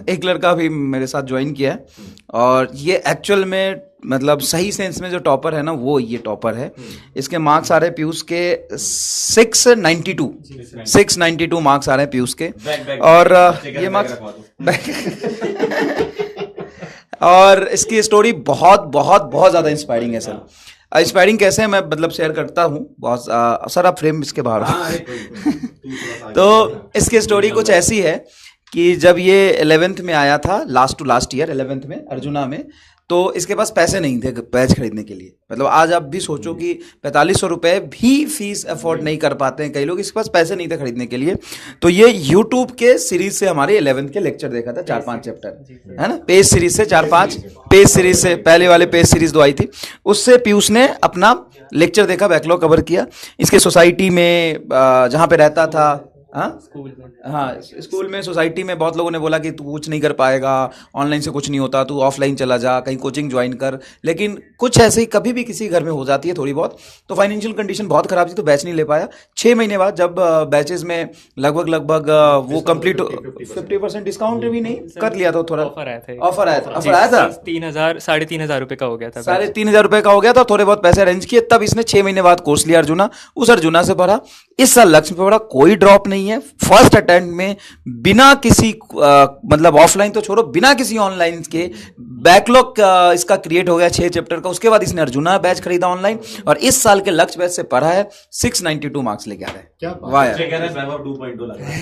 एक लड़का भी मेरे साथ ज्वाइन किया है, और ये एक्चुअल में मतलब सही सेंस में जो टॉपर है ना, वो ये टॉपर है। इसके मार्क्स आ रहे हैं पीयूष के 692 मार्क्स आ रहे हैं पीयूष के। और ये मार्क्स और इसकी स्टोरी बहुत बहुत बहुत ज़्यादा इंस्पायरिंग है सर। इंस्पायरिंग कैसे है मैं मतलब शेयर करता हूँ बहुत। सर आप फ्रेम इसके बाहर तो इसकी स्टोरी कुछ ऐसी है कि जब ये 11th में आया था, last to last year 11th में अर्जुना में, तो इसके पास पैसे नहीं थे बैच खरीदने के लिए। मतलब आज आप भी सोचो कि 4500 रुपए भी फीस अफोर्ड नहीं कर पाते हैं कई लोग, इसके पास पैसे नहीं थे खरीदने के लिए। तो ये यूट्यूब के सीरीज से हमारे 11th के लेक्चर देखा था, 4-5 चैप्टर है ना, पेज सीरीज से 4-5 पेज सीरीज से, पहले वाले पेज सीरीज 2 आई थी, उससे पीयूष ने अपना लेक्चर देखा, बैकलॉग कवर किया। इसके सोसाइटी में जहाँ पे रहता था, स्कूल में सोसाइटी में बहुत लोगों ने बोला कि तू कुछ नहीं कर पाएगा, ऑनलाइन से कुछ नहीं होता, तू ऑफलाइन चला जा, कहीं कोचिंग ज्वाइन कर। लेकिन कुछ ऐसे ही कभी भी किसी घर में हो जाती है थोड़ी बहुत, तो फाइनेंशियल कंडीशन बहुत खराब थी, तो बैच नहीं ले पाया। 6 महीने बाद जब बैचेस में लगभग वो कंप्लीट 50% डिस्काउंट भी नहीं कर लिया था, थोड़ा ऑफर आया था 3,000 रुपए का हो गया था, 3,500 रुपए का हो गया था। थोड़े बहुत पैसे अरेंज किए, तब इसने 6 महीने बाद कोर्स लिया अर्जुना। उस अर्जुना से पढ़ा, इस साल लक्ष्य पे पढ़ा, कोई ड्रॉप नहीं है। फर्स्ट अटेम्प्ट में बिना किसी मतलब ऑफलाइन तो छोड़ो, बिना किसी ऑनलाइन के बैकलॉग इसका क्रिएट हो गया 6 चैप्टर का। उसके बाद इसने अर्जुना बैच खरीदा ऑनलाइन, और इस साल के लक्ष्य बैच से पढ़ा है, 692 मार्क्स लेके आ रहे हैं। क्या वाह यार, वैभव 2.2 लग रहा है।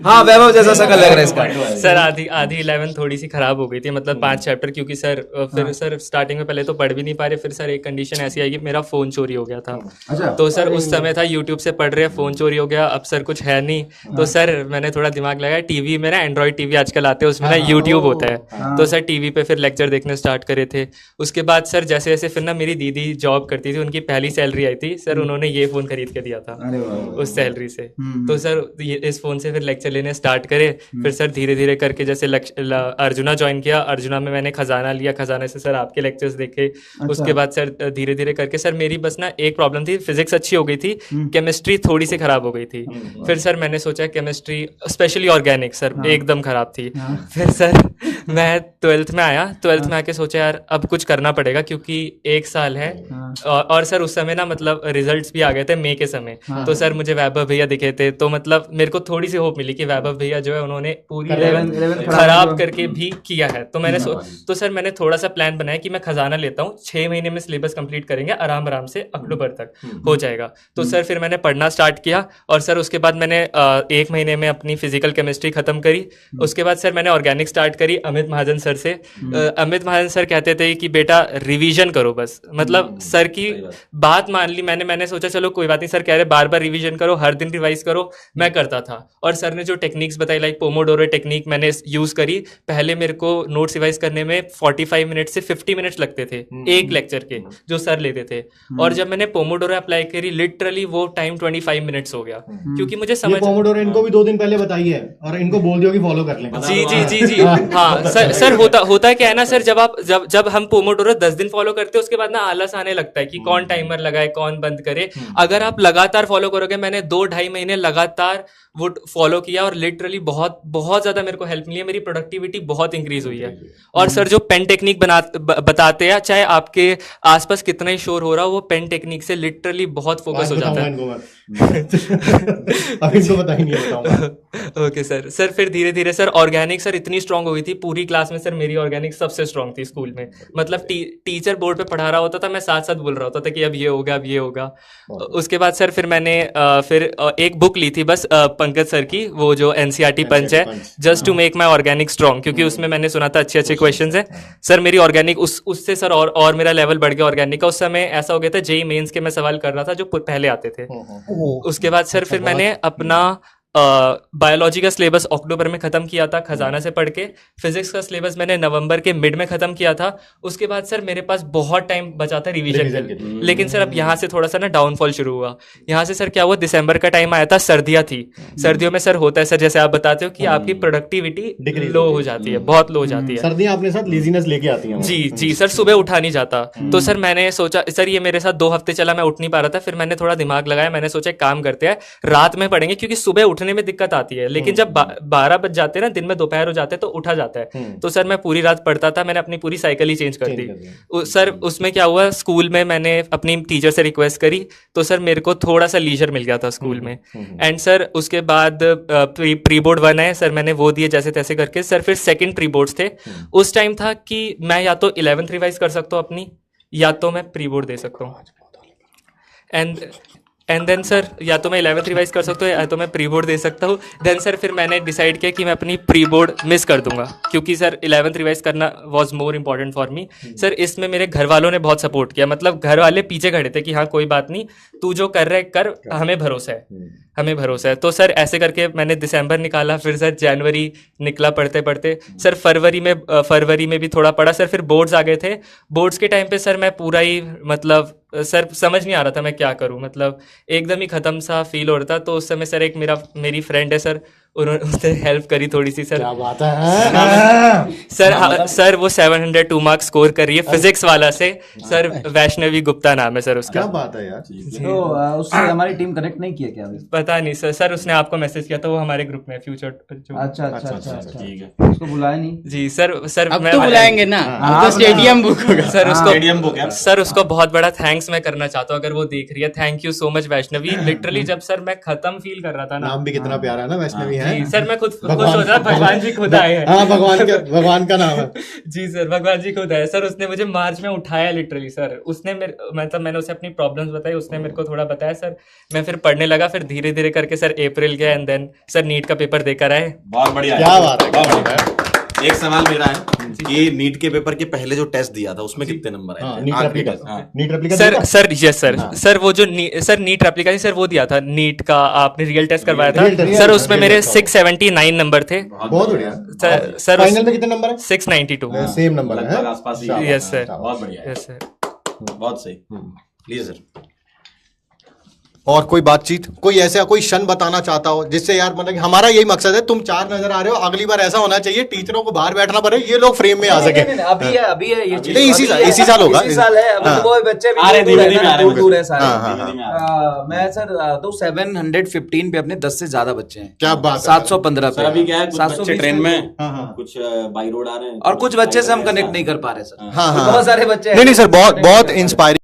हाँ, वैभव जैसा शक्ल लग रहा है इसका। सर आधी 11 थोड़ी सी खराब हो गई थी, मतलब 5 चैप्टर, क्योंकि सर फिर सर स्टार्टिंग में पहले तो पढ़ भी नहीं पा रहे, फिर सर एक कंडीशन ऐसी आई कि मेरा फोन चोरी हो गया था। तो सर उस समय था यूट्यूब से पढ़ रहे, फोन चोरी हो गया, अब सर कुछ है नहीं। तो सर मैंने थोड़ा दिमाग लगाया, टीवी में ना एंड्रॉइड टीवी आजकल आते हैं, उसमें ना यूट्यूब होता है, तो सर टीवी पे फिर लेक्चर देखने स्टार्ट करे थे। उसके बाद सर जैसे जैसे फिर ना मेरी दीदी जॉब करती थी, उनकी पहली सैलरी आई थी, सर उन्होंने ये फोन खरीद के दिया था उस सैलरी से। तो सर इस फोन से फिर लेक्चर लेने स्टार्ट करे। फिर सर धीरे धीरे करके जैसे अर्जुना ज्वाइन किया, अर्जुना में मैंने खजाना लिया, खजाने से सर आपके लेक्चर्स देखे। उसके बाद सर धीरे धीरे करके सर मेरी बस ना एक प्रॉब्लम थी, फिजिक्स अच्छी हो गई थी, केमिस्ट्री थोड़ी सी खराब हो गई थी। फिर सर मैंने सोचा केमिस्ट्री स्पेशली ऑर्गेनिक सर एकदम खराब थी। फिर सर मैं 12th में आया, 12th में आके सोचा यार अब कुछ करना पड़ेगा, क्योंकि 1 साल है। और सर उस समय ना मतलब रिजल्ट्स भी आ गए थे मई के समय। तो सर मुझे वैभव भैया दिखे थे, तो मतलब मेरे को थोड़ी सी होप मिली कि वैभव भैया जो है उन्होंने पूरी 11 खराब करके भी किया है। तो मैंने तो सर मैंने थोड़ा सा प्लान बनाया कि मैं खजाना लेता हूँ, 6 महीने में सिलेबस कंप्लीट करेंगे आराम आराम से, अक्टूबर तक हो जाएगा। तो सर फिर मैंने पढ़ना स्टार्ट किया, और सर उसके बाद मैंने 1 महीने में अपनी फिजिकल केमिस्ट्री खत्म करी। उसके बाद सर मैंने ऑर्गेनिक स्टार्ट करी अमित महाजन सर से। अमित महाजन सर कहते थे कि बेटा रिवीजन करो बस, मतलब सर की बात मान ली मैंने सोचा चलो कोई बात नहीं, सर कह रहे बार बार रिवीजन करो, हर दिन रिवाइज करो, मैं करता था। और सर ने जो टेक्निक्स बताई लाइक पोमोडोरो टेक्निक मैंने यूज करी। पहले मेरे को नोट्स रिवाइज करने में 45 मिनट से 50 मिनट्स लगते थे एक लेक्चर के जो सर लेते थे, और जब मैंने पोमोडोरो अप्लाई करी लिटरली वो टाइम 25 मिनट्स हो गया, क्योंकि मुझे समझ पोमोडोरो इनको भी 2 दिन पहले बताई है और इनको बोल दियो कि फॉलो कर लें। जी हाँ सर होता है क्या है ना सर, जब हम पोमोडोरो 10 दिन फॉलो करते हैं उसके बाद ना आलस आने लगता है कि कौन टाइमर लगाए कौन बंद करे। अगर आप लगातार फॉलो करोगे, मैंने 2-2.5 महीने लगातार वो फॉलो किया, और लिटरली बहुत बहुत ज्यादा मेरे को हेल्प मिली है, मेरी प्रोडक्टिविटी बहुत इंक्रीज हुई है। और सर जो पेन टेक्निक बताते हैं, चाहे आपके आसपास कितना ही शोर हो रहा हो, वो पेन टेक्निक से लिटरली बहुत फोकस हो जाता है। ओके सर फिर धीरे धीरे सर ऑर्गेनिक सर इतनी स्ट्रांग हो गई थी, पूरी क्लास में सर मेरी ऑर्गेनिक सबसे स्ट्रांग थी स्कूल में। मतलब टीचर बोर्ड पे पढ़ा रहा होता था, मैं साथ साथ बोल रहा होता था कि अब ये होगा अब ये होगा। उसके बाद सर फिर मैंने एक बुक ली थी बस पंकज सर की, वो जो एनसीईआरटी पंच है, just to make my organic strong, क्योंकि उसमें मैंने सुना था अच्छे क्वेश्चंस हैं। सर मेरी ऑर्गेनिक उससे सर और मेरा लेवल बढ़ गया ऑर्गेनिक का। उस समय ऐसा हो गया था जेईई मेंस के मैं सवाल कर रहा था जो पहले आते थे। उसके बाद सर फिर मैंने अपना बायोलॉजी का सिलेबस अक्टूबर में खत्म किया था खजाना से पढ़ के। फिजिक्स का सिलेबस मैंने नवंबर के मिड में खत्म किया था। उसके बाद सर मेरे पास बहुत टाइम बचा था रिवीजन के लिए, लेकिन सर अब यहाँ से थोड़ा सा ना डाउनफॉल शुरू हुआ। यहाँ से सर क्या हुआ, दिसंबर का टाइम आया था, सर्दियाँ थी। सर्दियों में सर होता है सर जैसे आप बताते हो कि आपकी प्रोडक्टिविटी लो हो जाती है, बहुत लो हो जाती है। सर्दियाँ अपने साथ लेजीनेस लेके आती हैं। जी सर, सुबह उठा नहीं जाता। तो सर मैंने सोचा, सर ये मेरे साथ 2 हफ्ते चला, मैं उठ नहीं पा रहा था। फिर मैंने थोड़ा दिमाग लगाया, मैंने सोचा एक काम करते हैं, रात में पढ़ेंगे, क्योंकि सुबह उठने में दिक्कत आती है, लेकिन जब 12 बज जाते हैं ना, दिन में दोपहर हो जाते हैं, तो उठा जाता है। तो सर मैं पूरी रात पढ़ता था, मैंने अपनी पूरी साइकिल ही चेंज कर दी। सर उसमें क्या हुआ, स्कूल में मैंने अपनी टीचर से रिक्वेस्ट करी, तो सर मेरे को थोड़ा सा लीजर मिल गया था स्कूल में। एंड सर उसके बाद प्री बोर्ड 1 है सर, मैंने वो दिए जैसे तैसे करके। सर फिर सेकंड प्री बोर्ड्स थे, उस टाइम था कि मैं या तो 11th रिवाइज कर सकता हूँ अपनी, या तो मैं प्री बोर्ड दे सकता हूँ। एंड देन सर या तो मैं 11th रिवाइज कर सकता हूँ या तो मैं प्री बोर्ड दे सकता हूँ। देन सर फिर मैंने डिसाइड किया कि मैं अपनी प्री बोर्ड मिस कर दूंगा, क्योंकि सर 11th रिवाइज करना was more important for me. Sir इसमें मेरे घर वालों ने बहुत सपोर्ट किया, मतलब घर वाले पीछे खड़े थे कि हाँ कोई बात नहीं, तू जो कर रहा है कर, हमें भरोसा है, हमें भरोसा है। तो सर ऐसे करके मैंने दिसंबर निकाला, फिर सर जनवरी निकला पढ़ते पढ़ते। सर फरवरी में भी थोड़ा पढ़ा सर। फिर बोर्ड्स आ गए थे, बोर्ड्स के टाइम पे सर मैं पूरा ही मतलब सर समझ नहीं आ रहा था मैं क्या करूं, मतलब एकदम ही खत्म सा फील हो रहा था। तो उस समय सर एक मेरी फ्रेंड है सर, उन्होंने उसने हेल्प करी थोड़ी सी सर। क्या बात है सर वो 702 मार्क्स स्कोर कर रही है फिजिक्स वाला से सर, वैष्णवी गुप्ता नाम है सर उसका। क्या बात है यार। तो उससे हमारी टीम कनेक्ट नहीं किया क्या अभी? पता नहीं सर उसने आपको मैसेज किया था, वो हमारे ग्रुप में फ्यूचर जो। अच्छा, ठीक है, उसको बुलाया नहीं जी सर अब तो बुलाएंगे ना, अब तो स्टेडियम बुक होगा सर। स्टेडियम बुक है सर, उसको बहुत बड़ा थैंक्स मैं करना चाहता हूँ अगर वो देख रही है। Thank you so much Vaishnavi. Literally जब सर मैं खत्म फील कर रहा था ना, नाम भी कितना प्यारा है ना, वैष्णवी है। जी सर, मैं खुद सोच रहा भगवान जी खुद आए हैं। हाँ, भगवान का नाम है। जी सर, भगवान जी खुद आए सर। उसने मुझे मार्च में उठाया लिटरली सर। उसने मतलब मैंने उसे अपनी प्रॉब्लम्स बताई, उसने मेरे को थोड़ा बताया सर। मैं फिर पढ़ने लगा, फिर धीरे धीरे करके सर अप्रैल गया एंड देन सर नीट का पेपर देकर आए। बहुत बढ़िया, क्या बात है, बहुत बढ़िया। एक सवाल मेरा है कि नीट के पेपर के पहले जो टेस्ट दिया था उसमें कितने नंबर आए? NEET replica sir yes sir. Sir वो जो सर नीट रेप्लिका सर वो दिया था नीट का, आपने रियल टेस्ट करवाया था सर, उसमें मेरे 679 नंबर थे। बहुत बढ़िया सर। फाइनल में कितने नंबर है? 692 सेम नंबर है आसपास ही। यस सर, बहुत बढ़िया, यस सर, बहुत सही। Please sir. और कोई बातचीत, कोई ऐसा कोई क्षण बताना चाहता हो जिससे यार मतलब हमारा यही मकसद है, तुम 4 नजर आ रहे हो, अगली बार ऐसा होना चाहिए टीचरों को बाहर बैठना पड़े, ये लोग फ्रेम में आ सके। अभी है ये चीज, इसी साल होगा, इसी साल है। अभी वो बच्चे भी दूर है सारे। मैं सर तो 715 पे अपने 10 से ज्यादा बच्चे हैं। क्या बात, 715 पे। अभी क्या है, कुछ बच्चे ट्रेन में, हाँ। कुछ बाई रोड आ रहे हैं, और कुछ बच्चे से हम कनेक्ट नहीं कर पा रहे सर। हाँ, बहुत सारे बच्चे नहीं सर, बहुत इंस्पायरिंग